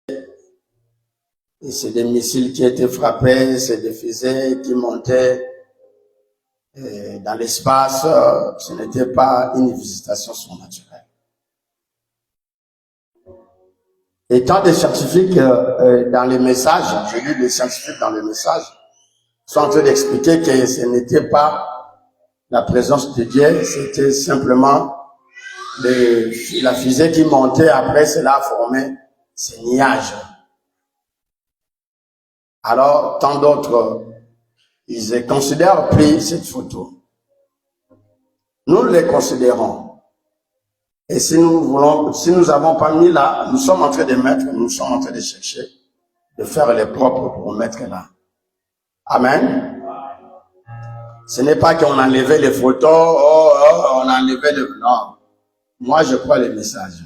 Et c'est des missiles qui étaient frappés, c'est des fusées qui montaient dans l'espace. Ce n'était pas une visitation surnaturelle. Et tant des scientifiques dans les messages, j'ai lu des scientifiques dans les messages, sont en train d'expliquer que ce n'était pas la présence de Dieu, c'était simplement la fusée qui montait, après cela a formé ces nuages. Alors, tant d'autres, ils considèrent pris cette photo. Nous les considérons. Et si nous avons pas mis là, nous sommes en train de mettre, nous sommes en train de chercher, de faire les propres pour mettre là. Amen. Ce n'est pas qu'on a enlevé les photos, on a enlevé le... Non. Moi, je crois les messages.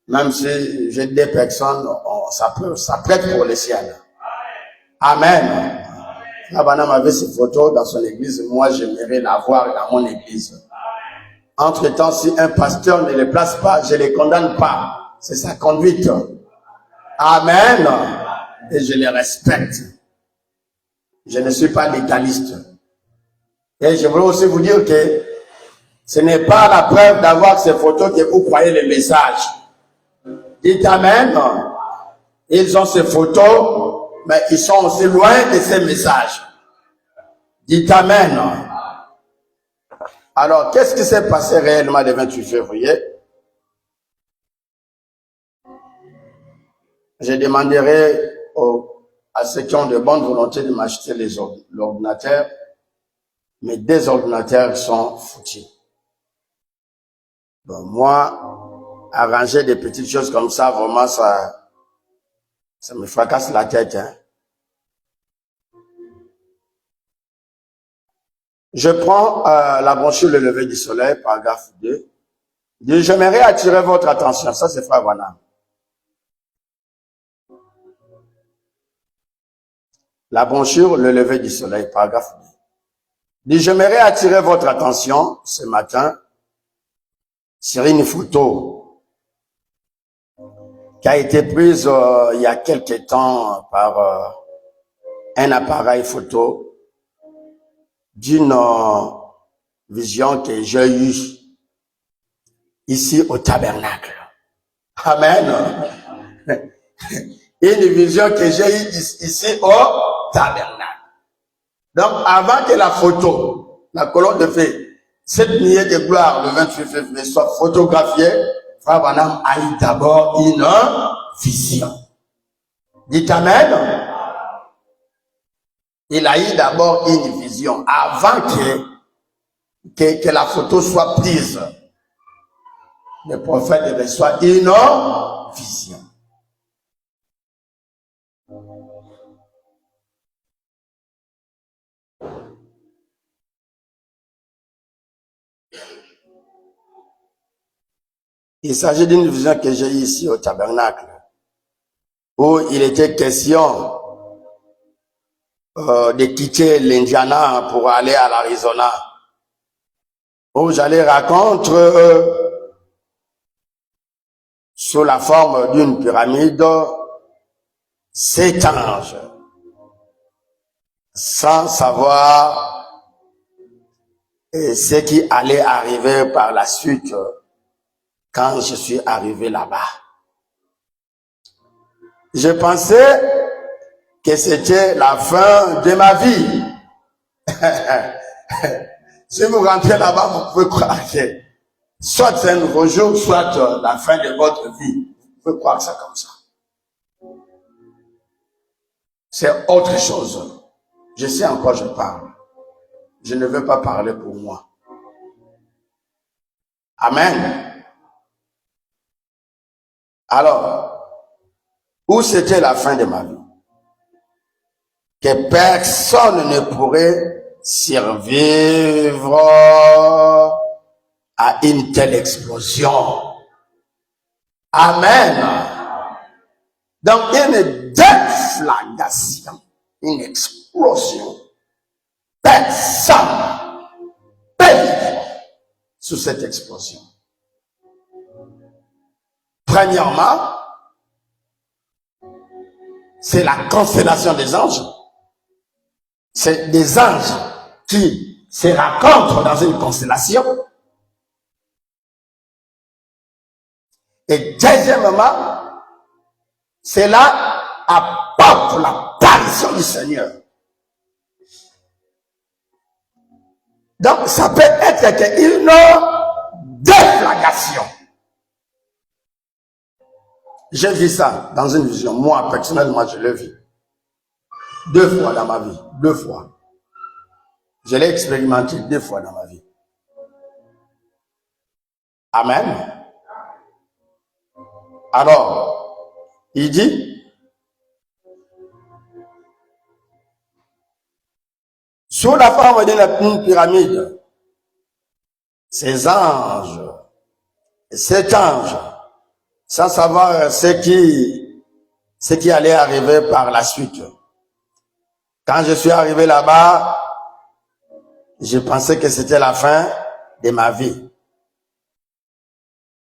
Même si j'ai des personnes, ça prête pour le ciel. Amen. Abraham avait ces photos dans son église. Moi, j'aimerais l'avoir dans mon église. Entre-temps, si un pasteur ne les place pas, je ne les condamne pas. C'est sa conduite. Amen. Et je les respecte. Je ne suis pas légaliste. Et je voulais aussi vous dire que ce n'est pas la preuve d'avoir ces photos que vous croyez les messages. Dites Amen. Ils ont ces photos, mais ils sont aussi loin de ces messages. Dites Amen. Alors, qu'est-ce qui s'est passé réellement le 28 février? Je demanderai à ceux qui ont de bonne volonté de m'acheter l'ordinateur, mais des ordinateurs sont foutus. Bon, moi, arranger des petites choses comme ça, vraiment, ça me fracasse la tête. Hein. Je prends la brochure Le lever du soleil, paragraphe 2. J'aimerais attirer votre attention. Ça, c'est Frère Branham. La brochure Le lever du soleil, paragraphe 2. J'aimerais attirer votre attention ce matin sur une photo qui a été prise il y a quelque temps par un appareil photo d'une vision que j'ai eue ici au tabernacle. Amen. Une vision que j'ai eue ici au tabernacle. Donc, avant que la photo, la colonne de feu, cette nuée de gloire, le 28 février, soit photographiée, Frère Branham a eu d'abord une vision. Dites Amen. Il a eu d'abord une vision avant que la photo soit prise. Le prophète reçoit une vision. Il s'agit d'une vision que j'ai eue ici au tabernacle, où il était question de quitter l'Indiana pour aller à l'Arizona, où j'allais rencontrer sous la forme d'une pyramide 7 anges, sans savoir ce qui allait arriver par la suite quand je suis arrivé là-bas. Je pensais que c'était la fin de ma vie. Si vous rentrez là-bas, vous pouvez croire que soit c'est un nouveau jour, soit la fin de votre vie. Vous pouvez croire ça comme ça. C'est autre chose. Je sais en quoi je parle. Je ne veux pas parler pour moi. Amen. Alors, où c'était la fin de ma vie? Que personne ne pourrait survivre à une telle explosion. Amen. Donc, une déflagration, une explosion. Personne peut vivre sous cette explosion. Premièrement, c'est la constellation des anges. C'est des anges qui se rencontrent dans une constellation. Et deuxièmement, cela apporte l'apparition du Seigneur. Donc, ça peut être une déflagration. J'ai vu ça dans une vision. Moi, personnellement, je l'ai vu. 2 fois dans ma vie. 2 fois. Je l'ai expérimenté 2 fois dans ma vie. Amen. Alors, il dit, sous la forme d'une pyramide, ces anges, cet ange, sans savoir ce qui allait arriver par la suite. Quand je suis arrivé là-bas, je pensais que c'était la fin de ma vie.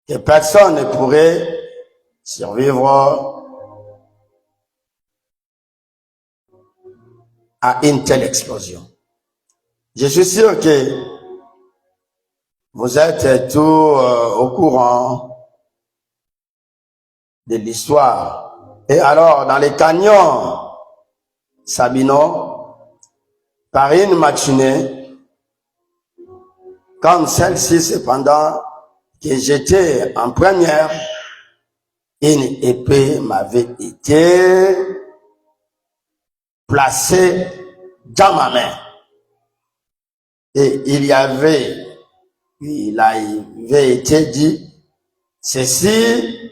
Que personne ne pourrait survivre à une telle explosion. Je suis sûr que vous êtes tous au courant de l'histoire. Et alors, dans les canyons Sabino, par une matinée, comme celle-ci, cependant, que j'étais en première, une épée m'avait été placée dans ma main. Et il avait été dit, ceci,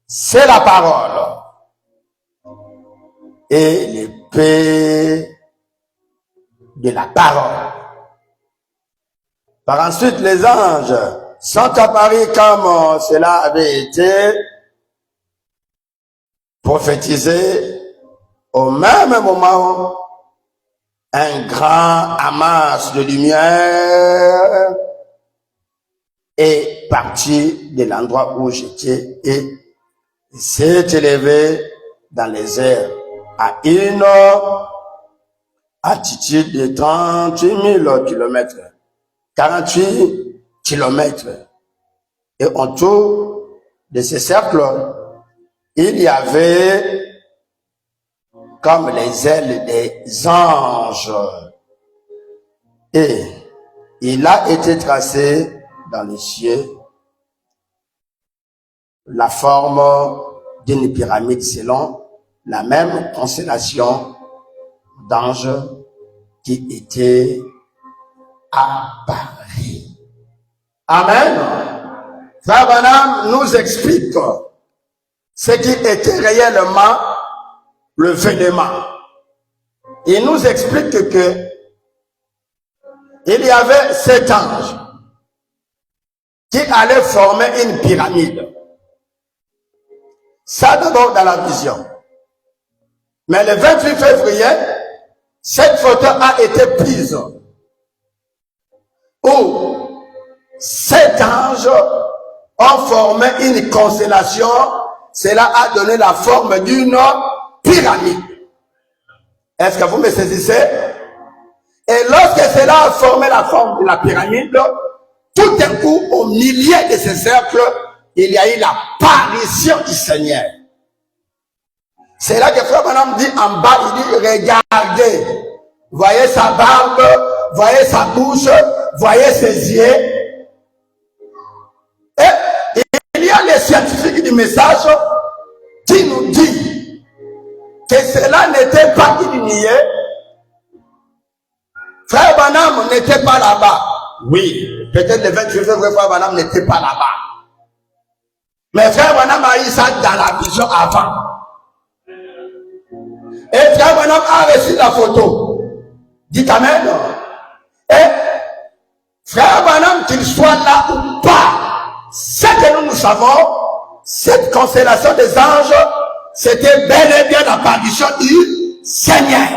c'est la parole. Et l'épée de la parole. Par ensuite, les anges sont apparus comme cela avait été prophétisé. Au même moment, un grand amas de lumière est parti de l'endroit où j'étais et s'est élevé dans les airs à une altitude de 38 000 kilomètres, 48 kilomètres. Et autour de ce cercle, il y avait comme les ailes des anges. Et il a été tracé dans les cieux la forme d'une pyramide selon la même constellation d'anges qui était apparue. Amen. Frère Branham nous explique ce qui était réellement le vénement. Il nous explique que il y avait 7 anges qui allaient former une pyramide. Ça d'abord dans la vision. Mais le 28 février, cette photo a été prise où 7 anges ont formé une constellation. Cela a donné la forme d'une pyramide. Est-ce que vous me saisissez? Et lorsque cela a formé la forme de la pyramide, tout d'un coup, au milieu de ces cercles, il y a eu l'apparition du Seigneur. C'est là que Frère Branham dit en bas, il dit, regardez, voyez sa barbe, voyez sa bouche, voyez ses yeux. Et il y a les scientifiques du message qui nous disent que cela n'était pas illuminé. Frère Branham n'était pas là-bas. Oui, peut-être le 28 février, Frère Branham n'était pas là-bas. Mais Frère Branham a eu ça dans la vision avant. Et Frère Branham a reçu la photo. Dites Amen. Et Frère Branham, qu'il soit là ou pas, ce que nous savons, cette constellation des anges, c'était bel et bien l'apparition du Seigneur.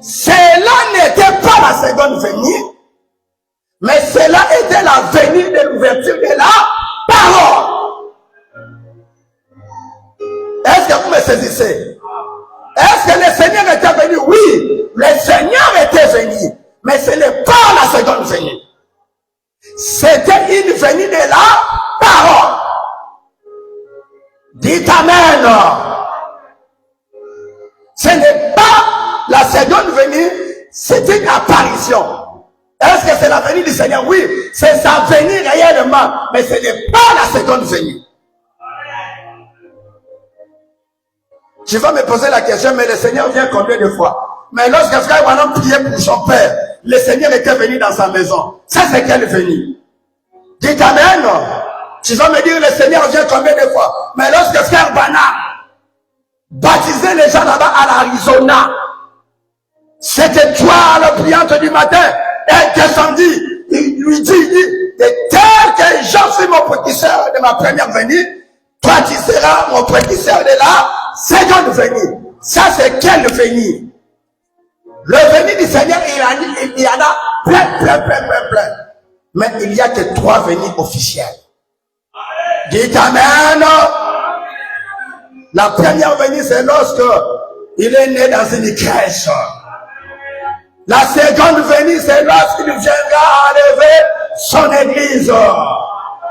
Cela n'était pas la seconde venue, mais cela était la venue de l'ouverture de la parole. Est-ce que vous me saisissez? Est-ce que le Seigneur était venu? Oui, le Seigneur était venu. Mais ce n'est pas la seconde venue. C'était une venue de la parole. Dites Amen. Ce n'est pas la seconde venue, c'est une apparition. Est-ce que c'est la venue du Seigneur? Oui, c'est sa venue réellement, mais ce n'est pas la seconde venue. Tu vas me poser la question, mais le Seigneur vient combien de fois? Mais lorsque frère Branham priait pour son père, le Seigneur était venu dans sa maison. Ça, c'est quelle venue? Dites Amen. Tu vas me dire, le Seigneur vient combien de fois? Mais lorsque frère Branham baptisait les gens là-bas à l'Arizona, cette étoile brillante du matin est descendue. Il lui dit, tel que Jean fut mon précurseur de ma première venue, toi tu seras mon précurseur de la seconde venue. Ça, c'est quelle venue? Le venue du Seigneur, il y en a plein. Mais il n'y a que 3 venues officielles. Dites Amen. La première venue, c'est lorsque il est né dans une crèche. La seconde venue, c'est lorsqu'il viendra enlever son église.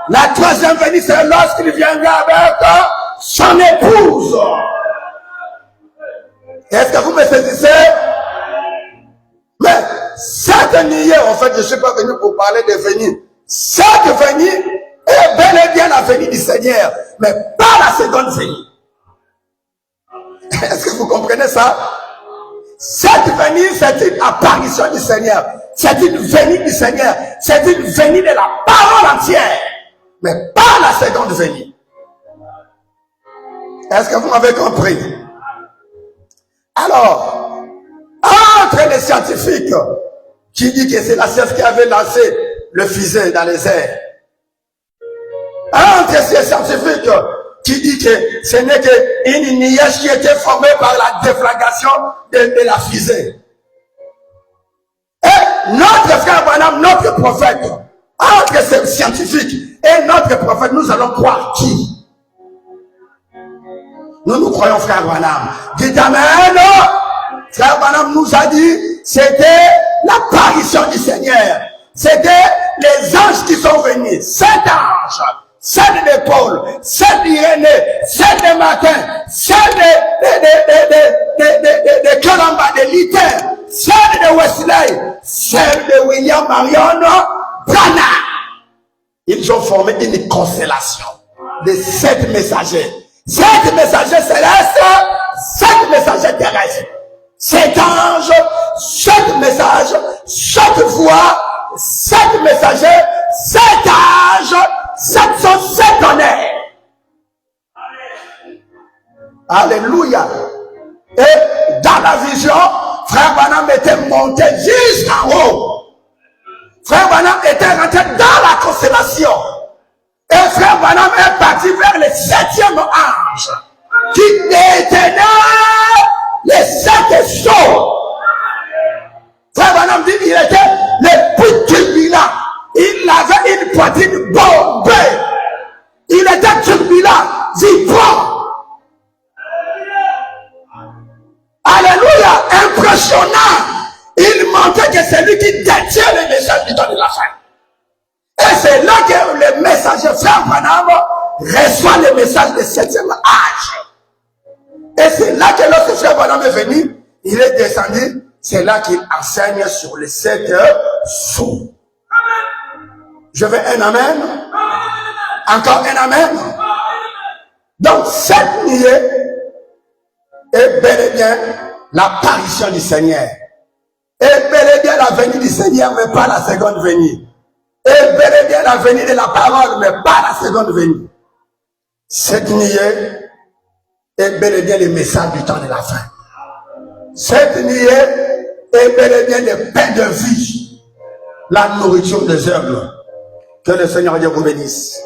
La troisième venue, c'est lorsqu'il viendra avec son épouse. Est-ce que vous me saisissez? Mais cette nuit, en fait, je ne suis pas venu pour parler de venue. Cette venue est bel et bien la venue du Seigneur, mais pas la seconde venue. Est-ce que vous comprenez ça? Cette venue, c'est une apparition du Seigneur. C'est une venue du Seigneur. C'est une venue de la parole entière, mais pas la seconde venue. Est-ce que vous m'avez compris? Alors, entre les scientifiques qui disent que c'est la science qui avait lancé le fusée dans les airs, entre ces scientifiques qui disent que ce n'est qu'une nuage qui était formée par la déflagration de la fusée. Et notre frère Branham, notre prophète, entre ces scientifiques et notre prophète, nous allons croire qui? Nous croyons frère Branham. Dites Amen. Frère Branham nous a dit, c'était l'apparition du Seigneur. C'était les anges qui sont venus. 7 anges. 7 de Paul, 7 d'Irénée, 7 de Martin, 7 de Colomba, de Luther, 7 de Wesley, 7 de William Marion Branham. Ils ont formé une constellation de 7 messagers. 7 messagers célestes, 7 messagers terrestres. 7 anges, 7 messages, 7 voix, 7 messagers, 7 âges, 707 honneurs. Alléluia. Et dans la vision, frère Branham était monté jusqu'en haut. Frère Branham était rentré dans la constellation. Et frère Branham est parti vers le 7e ange qui détenait les 7 sceaux. Frère Branham dit qu'il était le plus turbulent. Il avait une poitrine bombée. Il était turbulent, vibrant. Alléluia, impressionnant. Il montrait que c'est lui qui détient le message du temps de la fin. Et c'est là que le messager frère Branham reçoit le message du 7e âge. Et c'est là que lorsque frère Branham est venu, il est descendu. C'est là qu'il enseigne sur les 7 sceaux. Je veux un amen. Encore un amen. Donc cette nuit est bel et bien l'apparition du Seigneur. Est bel et bien la venue du Seigneur, mais pas la seconde venue. Est bel et bien la venue de la parole, mais pas la seconde venue. Cette nuit est bel et bien le message du temps de la fin. Cette nuit est bel et bien le pain de vie, la nourriture des œuvres. Que le Seigneur Dieu vous bénisse.